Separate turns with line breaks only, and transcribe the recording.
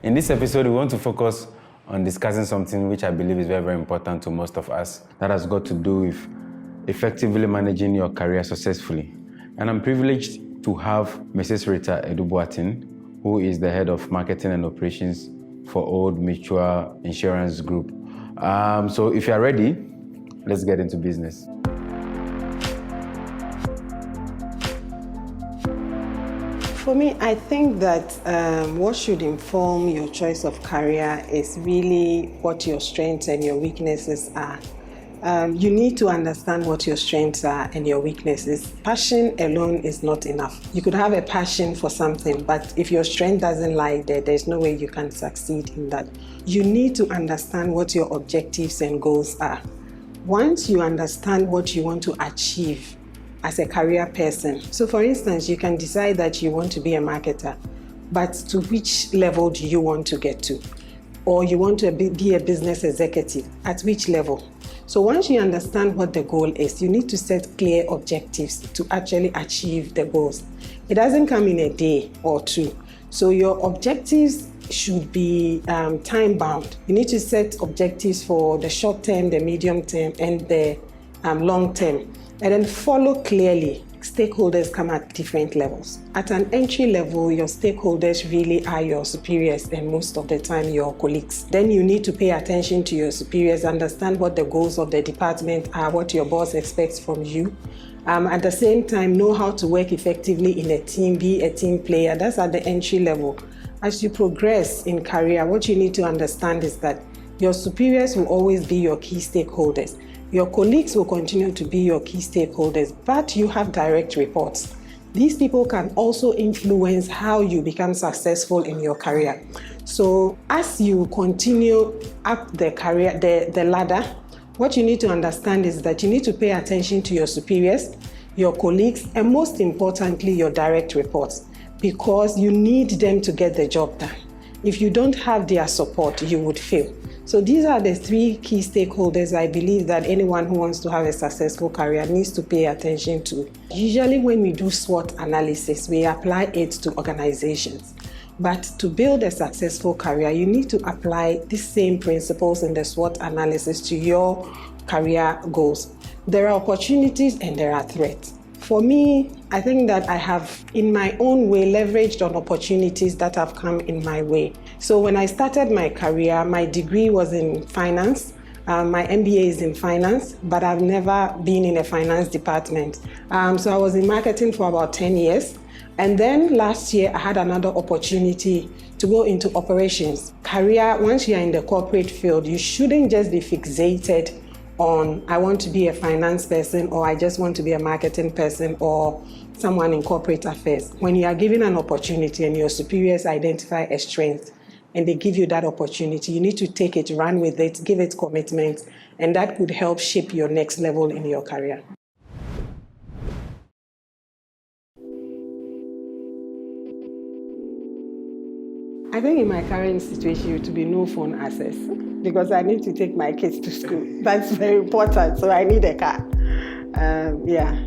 In this episode, we want to focus on discussing something which I believe is very, very important to most of us. That has got to do with effectively managing your career successfully. And I'm privileged to have Mrs. Rita Edubuatin, who is the head of marketing and operations for Old Mutual Insurance Group. So if you are ready, let's get into business.
For me, I think that what should inform your choice of career is really what your strengths and your weaknesses are. You need to understand what your strengths are and your weaknesses. Passion alone is not enough. You could have a passion for something, but if your strength doesn't lie there, there's no way you can succeed in that. You need to understand what your objectives and goals are. Once you understand what you want to achieve as a career person, so for instance, you can decide that you want to be a marketer, but to which level do you want to get to? Or you want to be a business executive, at which level? So once you understand what the goal is, you need to set clear objectives to actually achieve the goals. It doesn't come in a day or two. So your objectives should be time bound. You need to set objectives for the short term, the medium term, and the long term. And then follow clearly. Stakeholders come at different levels. At an entry level, your stakeholders really are your superiors and most of the time your colleagues. Then you need to pay attention to your superiors, understand what the goals of the department are, what your boss expects from you. At the same time, know how to work effectively in a team, be a team player. That's at the entry level. As you progress in career, what you need to understand is that your superiors will always be your key stakeholders. Your colleagues will continue to be your key stakeholders, but you have direct reports. These people can also influence how you become successful in your career. So as you continue up the career, the ladder, what you need to understand is that you need to pay attention to your superiors, your colleagues, and most importantly, your direct reports, because you need them to get the job done. If you don't have their support, you would fail. So these are the three key stakeholders I believe that anyone who wants to have a successful career needs to pay attention to. Usually when we do SWOT analysis, we apply it to organizations. But to build a successful career, you need to apply the same principles in the SWOT analysis to your career goals. There are opportunities and there are threats. For me, I think that I have, in my own way, leveraged on opportunities that have come in my way. So when I started my career, my degree was in finance. My MBA is in finance, but I've never been in a finance department. So I was in marketing for about 10 years. And then last year, I had another opportunity to go into operations. Career, once you're in the corporate field, you shouldn't just be fixated on, I want to be a finance person, or I just want to be a marketing person, or someone in corporate affairs. When you are given an opportunity and your superiors identify a strength and they give you that opportunity, you need to take it, run with it, give it commitment, and that could help shape your next level in your career. I think in my current situation, to be no phone access, because I need to take my kids to school. That's very important, so I need a car. Yeah.